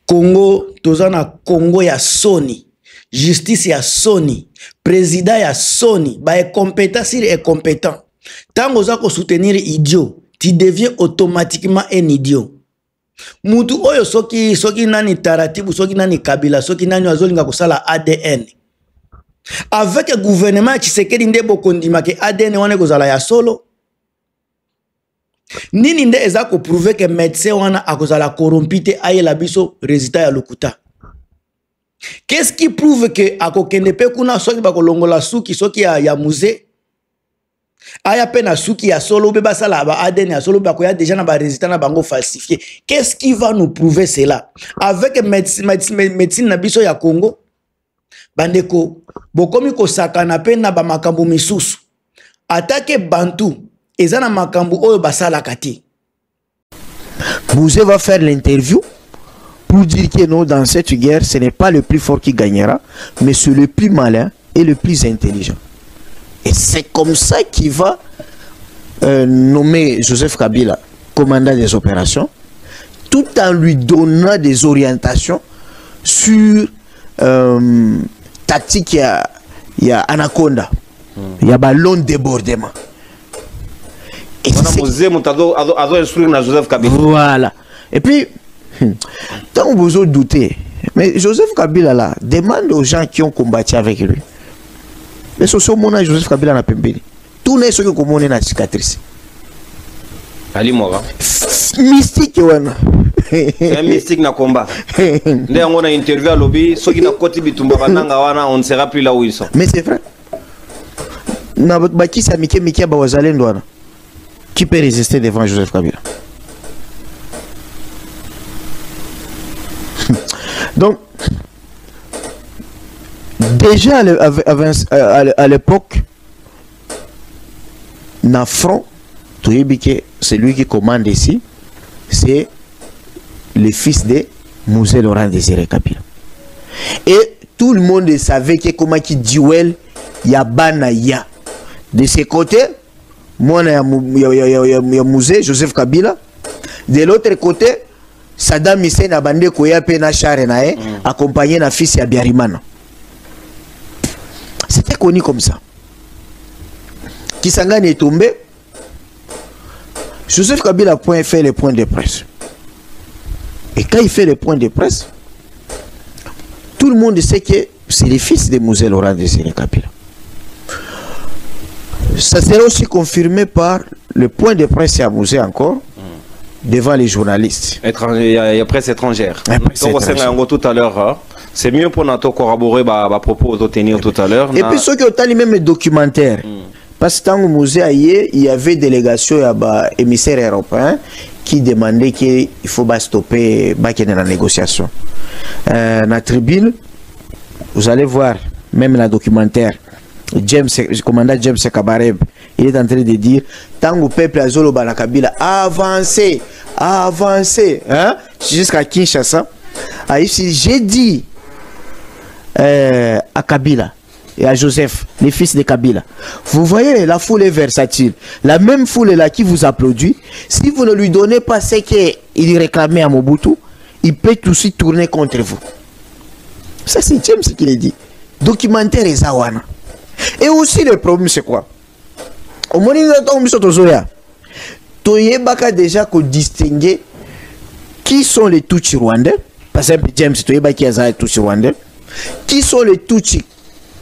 Congo, tozana Congo ya Sony, justice ya Sony, président ya Sony, ba est compétent s'il est compétent. Tant que vous soutenir idiot, tu deviens automatiquement un idiot. Mutu oyo soki nani taratibu, soki nani kabila, soki nani azolinga kusala ADN. Avec le gouvernement Tshisekedi ndebo kondima ke ADN wane kozala ya solo. Nini nde eza ko prouver que médecin wana akozala corrompite aye la biso résultat ya lokuta. Qu'est-ce qui prouve que akokende pe kuna soki bakolongola suki soki ya musée aya pe na suki ya solo be basala ba ADN ya solo bakoya déjà na ba résultat na bango falsifié. Qu'est-ce qui va nous prouver cela? Avec médecine na biso ya Congo bandeko bokomi ko sakana pe na ba makambo misusu. Attaque Bantu ezana makambo oyo basala kati. Mouzé va faire l'interview pour dire que non, dans cette guerre, ce n'est pas le plus fort qui gagnera, mais c'est le plus malin et le plus intelligent. Et c'est comme ça qu'il va nommer Joseph Kabila commandant des opérations, tout en lui donnant des orientations sur tactique, il y a Anaconda, il y a ballon débordement. Et voilà. Et puis, tant que vous doutez, mais Joseph Kabila là, demande aux gens qui ont combattu avec lui. Mais ce sont mon Joseph Kabila na pembeni. Tout n'est ce que comme on est na cicatrice. Ali Mora. Mystique wana. C'est un mystique na combat. Ndé on a interview à lobby, ceux qui na koti bitumba bananga wana, on ne sera plus là où ils sont. Mais c'est vrai. Na baki sa Mike ba wazalendo wana. Qui peut résister devant Joseph Kabila? Donc, déjà à l'époque, Nafron, c'est lui qui commande ici, c'est le fils de Mouzé Laurent Désiré Kabila. Et tout le monde savait que comment qui duel, Yabana ya. De ce côté, moi, il y a Mouzé, Joseph Kabila. De l'autre côté, Saddam Hussein a bandé Koya Pena Charenae, accompagné na fils ya Biarimana. C'était connu comme ça. Kisangani est tombé. Joseph Kabila a fait les points de presse. Et quand il fait les points de presse, tout le monde sait que c'est le fils de Mouzé Laurent Désiré Kabila. Ça sera aussi confirmé par le point de presse à Mouzé encore, devant les journalistes. Il y a presse étrangère. Donc, tout à l'heure, c'est mieux pour nous corroborer les propos de tenir tout à l'heure. Et puis, ceux qui ont même les documentaires. Parce que dans le musée, il y avait une délégation, émissaire européen qui demandait qu'il faut stopper la négociation. Dans la tribune, vous allez voir, même la documentaire, le commandant James Kabareb, il est en train de dire tant que le peuple azolo Kabila a avancé, hein, jusqu'à Kinshasa. Ici, j'ai dit à Kabila et à Joseph, les fils de Kabila, vous voyez, la foule est versatile. La même foule là qui vous applaudit, si vous ne lui donnez pas ce qu'il réclamait à Mobutu, il peut aussi tourner contre vous. Ça, c'est James qui l'a dit. Documentaire et Zawana. Et aussi, le problème, c'est quoi? Au moment où on a déjà distinguer qui sont les Tutsis rwandais. Par exemple, James, tu as qui les Tutsis rwandais. Qui sont les Tutsis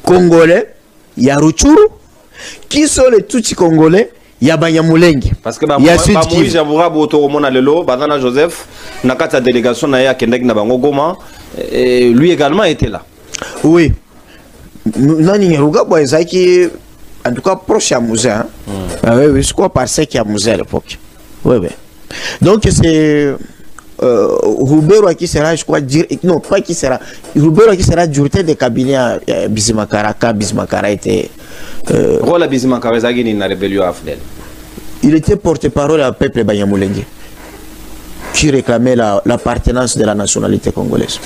congolais? Il y a Ruchuru. Qui sont les Tutsis congolais? Il y a Banyamulenge. Parce que Moïse Javoura Botoromona Lelo, Badana Joseph, Nakata délégation Naya Kendek Nabango Goma, lui également était là. Oui. Nani Ruga Boyzaki, en tout cas proche à Mouzé. Oui, je crois par ce qu'il y a Mouzé à l'époque. Oui, oui. Donc c'est Roubero qui sera, je crois, non, pas qui sera. Roubero qui sera directeur de cabinet à Bizimakara, quand Bizimakara était. Rola Bizimakara, Zagini na rébellion à Fidel. Il était porte-parole à peuple Banyamulenge, qui réclamait l'appartenance de la nationalité congolaise.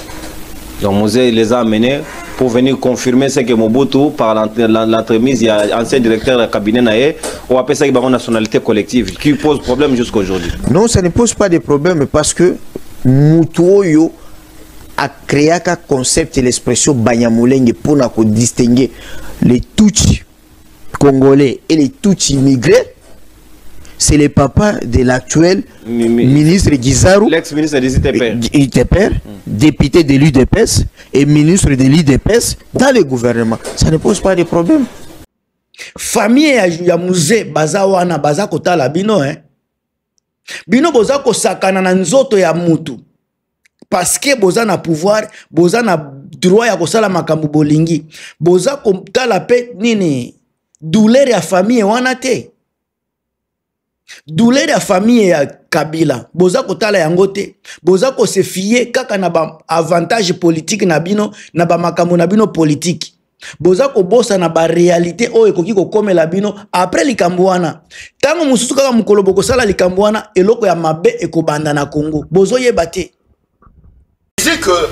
Donc Mouzé les a amenés pour venir confirmer ce que Mobutu, par l'entremise, il y a ancien directeur de cabinet Naé, ou appelle ça une nationalité collective, qui pose problème jusqu'à aujourd'hui. Non, ça ne pose pas de problème parce que mutuoyo a créé un concept et l'expression Banyamulenge pour distinguer les Tutsis congolais et les Tutsis immigrés. C'est le papa de l'actuel ministre Guizarou, l'ex-ministre des ITPR, député de l'UDPS et ministre de l'UDPS dans le gouvernement. Ça ne pose pas de problème. Famille ya Musée baza wana baza kotala bino bino boza kosakana na nzoto ya mutu parce que boza na pouvoir, boza na droit ya kosala makambo bolingi, boza kotala pe nini douleur ya famille wana te. Douleur ya famille ya Kabila boza kotala yango te, boza ko se fier kaka na ba avantage politique na bino na ba makambo na bino politique, boza ko bosa na ba réalité o ekoki ko komela bino après likambo wana. Tango mususu kaka mukolo boko sala likambo wana eloko ya mabe ekobanda na Congo bozo yeba te. Disait que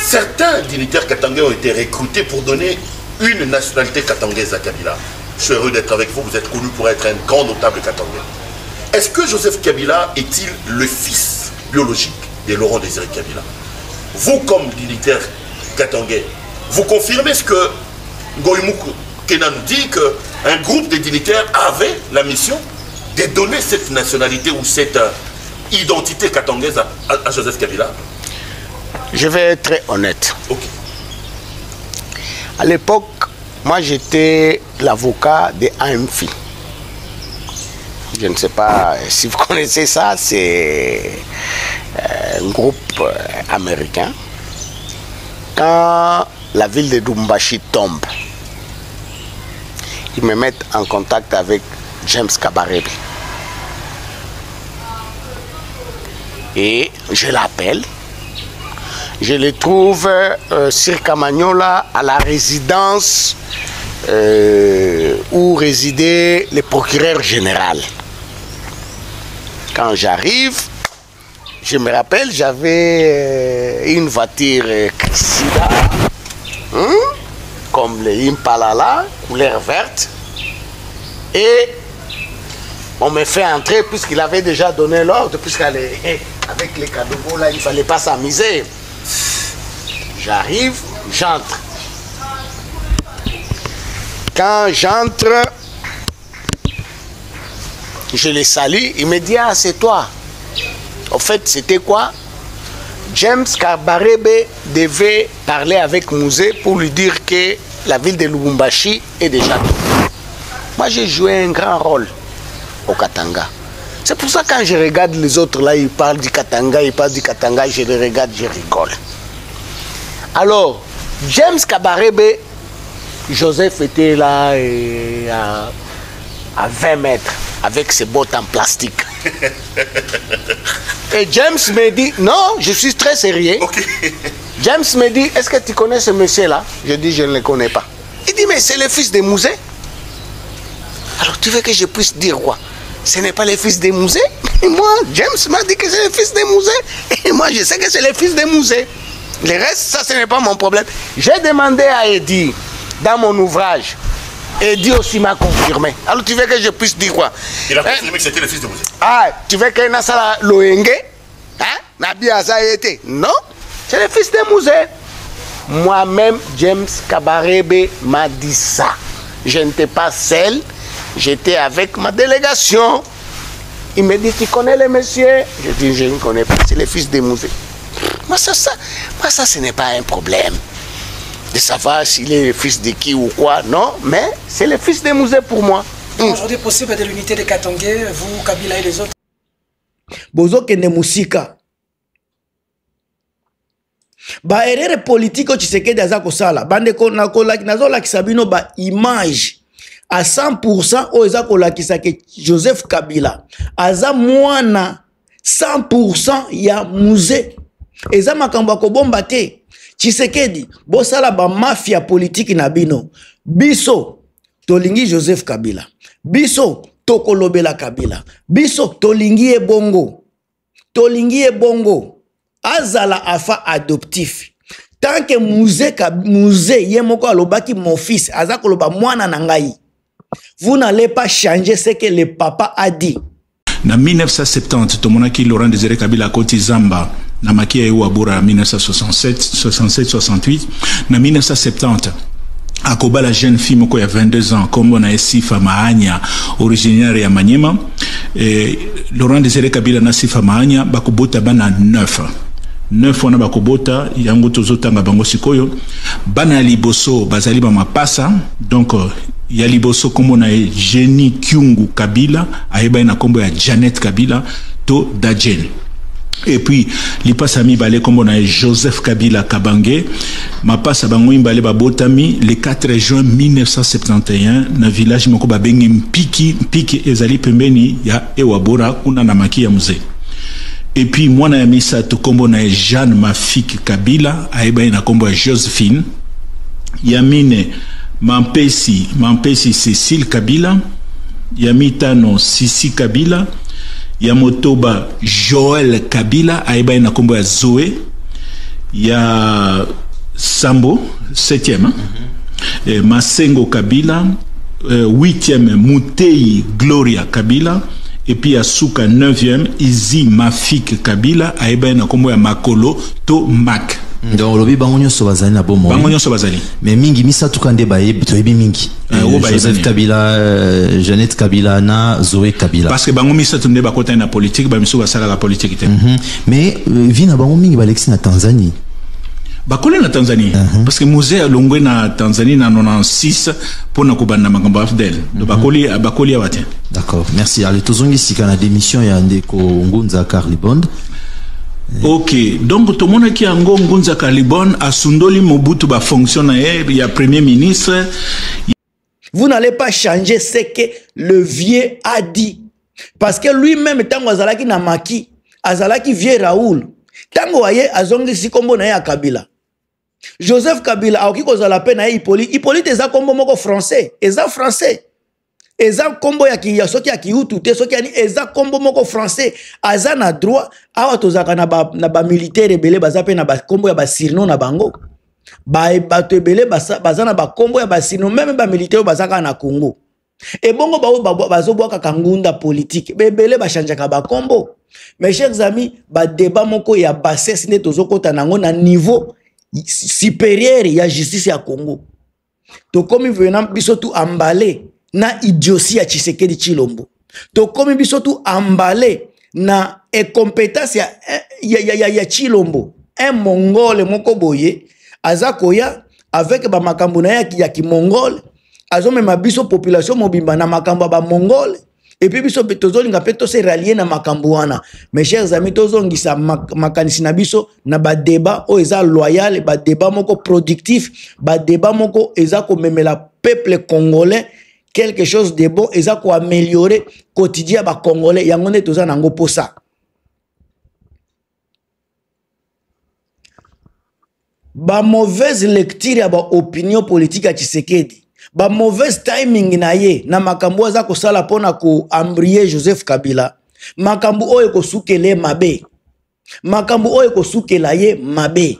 certains dignitaires katangais ont été recrutés pour donner une nationalité katangaise à Kabila. Je suis heureux d'être avec vous, vous êtes connu pour être un grand notable katangais. Est-ce que Joseph Kabila est-il le fils biologique de Laurent Désiré Kabila? Vous, comme dignitaire katangais, vous confirmez ce que Ngoïmouk Kena nous dit, qu'un groupe de dignitaires avait la mission de donner cette nationalité ou cette identité katangaise à Joseph Kabila? Je vais être très honnête. Okay. À l'époque, moi j'étais l'avocat de AMFI. Je ne sais pas si vous connaissez ça, c'est un groupe américain. Quand la ville de Lubumbashi tombe, ils me mettent en contact avec James Kabarebe. Et je l'appelle. Je le trouve sur Camagnola à la résidence où résidait le procureur général. Quand j'arrive, je me rappelle, j'avais une voiture Cressida, comme le Impala là, couleur verte. Et on me fait entrer puisqu'il avait déjà donné l'ordre, puisqu'avec les cadeaux là, il ne fallait pas s'amuser. J'arrive, j'entre. Quand j'entre, je les salue, il me dit, ah, c'est toi. En fait, c'était quoi? James Kabarebe devait parler avec Musée pour lui dire que la ville de Lubumbashi est déjà tombée. Moi, j'ai joué un grand rôle au Katanga. C'est pour ça que quand je regarde les autres là, ils parlent du Katanga, je les regarde, je rigole. Alors, James Kabarebe, Joseph était là à 20 mètres avec ses bottes en plastique. Et James me dit, non, je suis très sérieux. Okay. James me dit, est-ce que tu connais ce monsieur-là? Je dis, je ne le connais pas. Il dit, mais c'est le fils de Musée. Alors, tu veux que je puisse dire quoi? Ce n'est pas le fils de Musée? Et moi, James m'a dit que c'est le fils de Musée. Et moi, je sais que c'est le fils de Musée. Le reste, ça, ce n'est pas mon problème. J'ai demandé à Eddie, dans mon ouvrage, Eddie aussi m'a confirmé. Alors, tu veux que je puisse dire quoi? Il a confirmé que c'était le fils de Musée. Ah, tu veux que Nassala Loenge? Hein? Nabi Aza été? Non, c'est le fils de Musée. Moi-même, James Kabarebe m'a dit ça. Je n'étais pas seul, j'étais avec ma délégation. Il me dit, tu connais le monsieur? Je dis, je ne connais pas, c'est le fils de Musée. Moi, ça, ce n'est pas un problème de savoir s'il est le fils de qui ou quoi. Non, mais c'est le fils de Musée pour moi. Aujourd'hui, possible de l'unité de Katangais, vous, Kabila et les autres? Bozo kende musika. Ba erreur politique au Tshisekedi aza kosala. Bande ko nazo lakisa bino ba image à 100% o eza ko lakisa ke Joseph Kabila aza mwana 100% ya Musée. Eza makambo ko bomba te. Tshisekedi bosala ba mafia politique na bino. Biso tolingi Joseph Kabila. Biso tokolobela Kabila. Biso tolingi ebongo. Tolingi ebongo. Azala afa adoptif. Tant que Musée yemoko alobaki mon fils, aza koloba mwana nangai. Vous n'allez pas changer ce que le papa a dit. En 1970, Tomonaki Laurent Désiré Kabila Koti Zamba, na maki ya Ewabora 1967-68 na 1970 akoba la jeune fille moko ya 22 ans comme na Sifa Mahania originaire ya Maniema Laurent Désiré Kabila na Sifa Mahania bakobota bana 9 wana bakobota yango tozotanga bango sikoyo bana liboso bazali ba mapasa donc ya liboso kombo na Jenny Kyungu Kabila ayeba na kombo ya Janet Kabila to Dajen. Et puis lipasa mibale kombo na Joseph Kabila Kabange mapasa bango imbale babotami le 4 juin 1971 na village moko babengi Mpiki ezali pembeni ya Ewabora kuna na maki ya mzee. Et puis mwana ya misa to kombo na Jeanne Mafik Kabila ayeba na kombo ya Josephine Yamine Mampesi Cécile Kabila Yamitano Sisi Kabila Yamotoba Joël Kabila ayeba na kombo ya Zoé ya Sambo 7e Masengo Kabila 8e Mutei Gloria Kabila et puis Asuka 9e Izi Mafik Kabila ayeba na kombo ya Makolo to Mak. Donc lobi bangonyo so bazali na bomo. Bangonyo so bazali. Mais mingi misa tukande ba yebi to yebi mingi. Joseph Kabila, Janet Kabila na Zoé Kabila. Parce que bango misa tunde ba kota na politique ba miso ba sala la politique te. Mais vina bango mingi ba lexi na Tanzanie. Bakole na Tanzanie parce que musée alongwe na Tanzanie na 96 pour na kubanda makambo afdel donc bakoli abate. D'accord, merci. Allez tozongi sika na démission ya ndeko Ngunza Karlibond. Ok, donc tout le monde qui a Ngunza Karlibond a sundoli Mobutu ba fonctionnaire ya premier ministre. Vous n'allez pas changer ce que le vieux a dit parce que lui-même tango azalaki na maki azalaki vieux Raoul tango aye azongi si kombo na ya Kabila Joseph Kabila aoki kozala pe na Hippolyte eza kombo moko français eza français eza kombo ya ki soki ya kiutu te soki ani eza kombo moko français aza na droit awa tozaka na ba militaire ebele baza pe na ba kombo ya ba sirno na bango ba bato ebele baza na ba kombo ya ba sirno même ba militaire bazaka na Congo et bongo bazobwaka kangunda politique bebele bashanjaka ba kombo. Mes chers amis, ba débat moko ya bassesse ne tozokota nango na niveau supérieur ya justice ya Congo. To komi venant biso tu emballé na idiotie ya Tshisekedi Tshilombo. To komi biso tu emballé na incompétence ya Tshilombo. Un mongole moko boye azakoya avec ba makambo na ya ki mongole azomema biso population mobimba na makambo ba mongole. Et puis biso tozolinga pe to se rallier na makambo wana. Mes chers amis, tozongisa makanisi na biso na ba débat o eza loyal, ba débat moko productif, ba débat moko eza ko memela peuple congolais quelque chose de bon, eza ko améliorer quotidien ba congolais yango ne toza nango posa. Ba mauvaise lecture ya ba opinion politique ya Tshisekedi. Ba mauvaise timing na ye na makambo za ko sala pona ko ambrier Joseph Kabila makambo oyo ko sukele mabe makambo oyo ko sukela ye mabe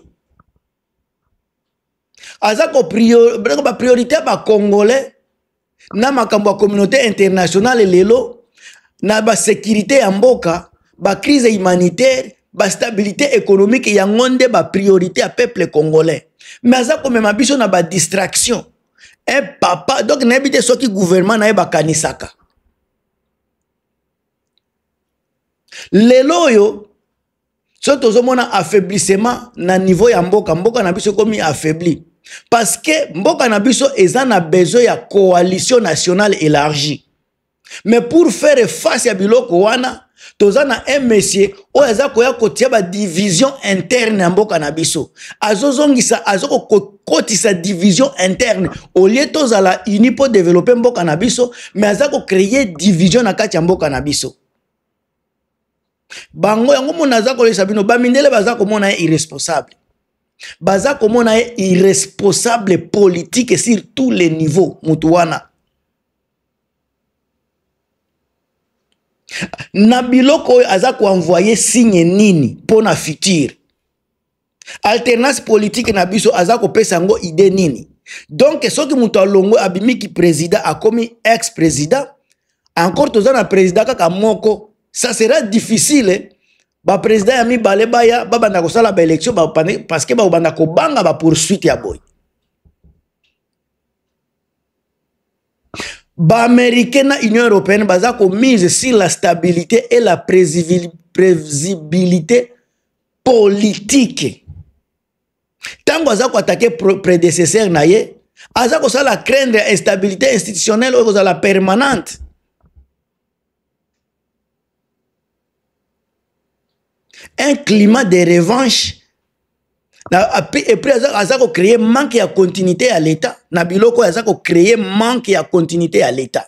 aza ko priorité ba congolais na makambo ya communauté internationale lelo na ba sécurité ya mboka ba crise humanitaire ba stabilité économique ya ngonde ba priorité ya peuple congolais mais aza ko mema biso na ba distraction. Un papa, donc n'habite ce qui gouvernement n'a pas kanisaka. Lelo yo, ce tozomona affaiblissement na niveau ya mboka na biso komi affaibli. Parce que mboka na biso eza na besoin ya coalition nationale élargie. Mais pour faire face à biloko wana, tozana un monsieur o eza koya kotia ba division interne ya mboka na biso. Azozongisa azoko kotisa division interne au lieu tozala uni pour développer mboka na biso, mais azako créer division na kati ya mboka na biso. Bango yango mona azako lesa bino ba mindele bazako mona irresponsable. Bazako mona irresponsable politique sur tous les niveaux mutuwana. Na biloko aza ko envoyer signe nini pona futur alternance politique na biso aza ko pesa ngo idée nini donc soki muto alongo abimiki président akomi ex président encore tozana président kaka moko ça sera difficile ba président ya mibale baya babanda kosala ba élection parce que babanda kobanga ba poursuite ya boy. Ba américain na Union européenne baza ko mise sur la stabilité et la prévisibilité politique. Tango aza ko attaquer prédécesseur na ye, aza ko sala craindre instabilité institutionnelle ou la permanente. Un climat de revanche. Et puis, aza ko créer manque de continuité à l'État. Nabiloko aza ko créer manque de continuité à l'État.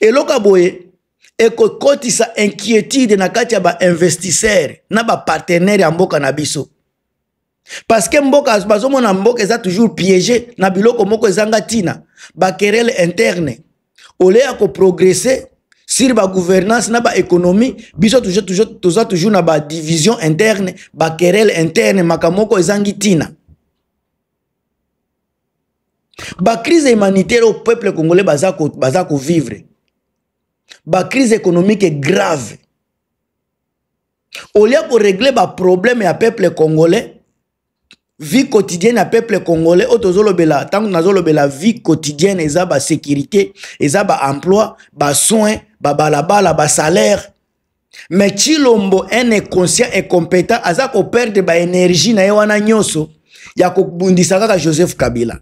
Et loka boye, et ko koti sa inquiétude na kati ya ba investisseur, na ba partenaire ya mboka na biso. Parce que mboka bazomona mboka eza toujours piégé, na biloko moko ezanga tina, ba querelle interne. Ole ya ko progresser sur la gouvernance, na ba économie, biso toujours na ba division interne, ba querelle interne, makamoko ezangi tina. Ba crise humanitaire au peuple congolais baza ko vivre. Ba crise économique est grave. Au lieu de régler ba problème ya peuple congolais, vie quotidienne à peuple congolais, otozolobela, tant que nazolobela vie quotidienne, eza ba sécurité, eza ba emploi, ba soins, ba balabala, ba salaire. Mais Chilombo, un inconscient et compétent, aza ko perdre ba énergie na yewana nyoso, ya ko bundisaka ka Joseph Kabila.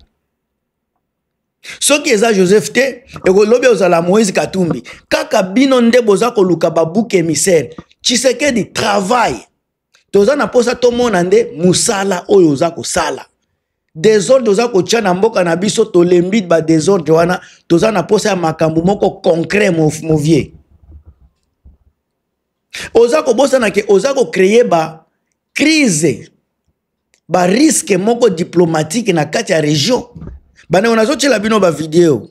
Ce qui est Joseph T, et lobi ozala Moïse Katumbi, kaka bino nde boza ko luka ba bouc émissaire, Tshisekedi travail. Toza na posa to monande musala oyo oza ko sala. Désordre oza ko tia na mboka na biso to lembi ba désordre wana, toza na posa ya makambu moko concret mo vie. Oza ko bosa na ke oza ko créer ba crise, ba risque moko diplomatique na kati ya région. Bane onazochela bino ba vidéo.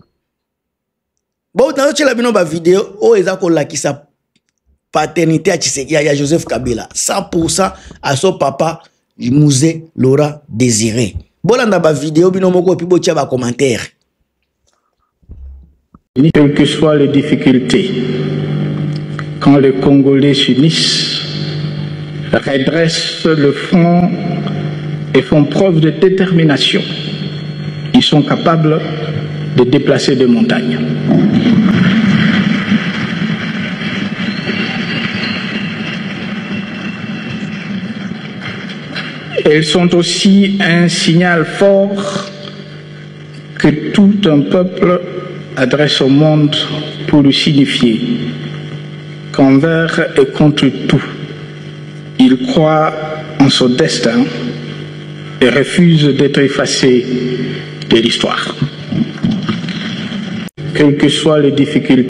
Ba onazochela bino ba vidéo o ezako lakisa paternité à Tshisekedi ya Joseph Kabila. 100% à son papa Musée Laura Désiré. Bolanda ba vidéo bino moko pi botia ba commentaire. Quelles que soient les difficultés, quand les Congolais s'unissent, redressent le front et font preuve de détermination, ils sont capables de déplacer des montagnes. Elles sont aussi un signal fort que tout un peuple adresse au monde pour lui signifier qu'envers et contre tout, il croit en son destin et refuse d'être effacé de l'histoire. Quelles que soient les difficultés,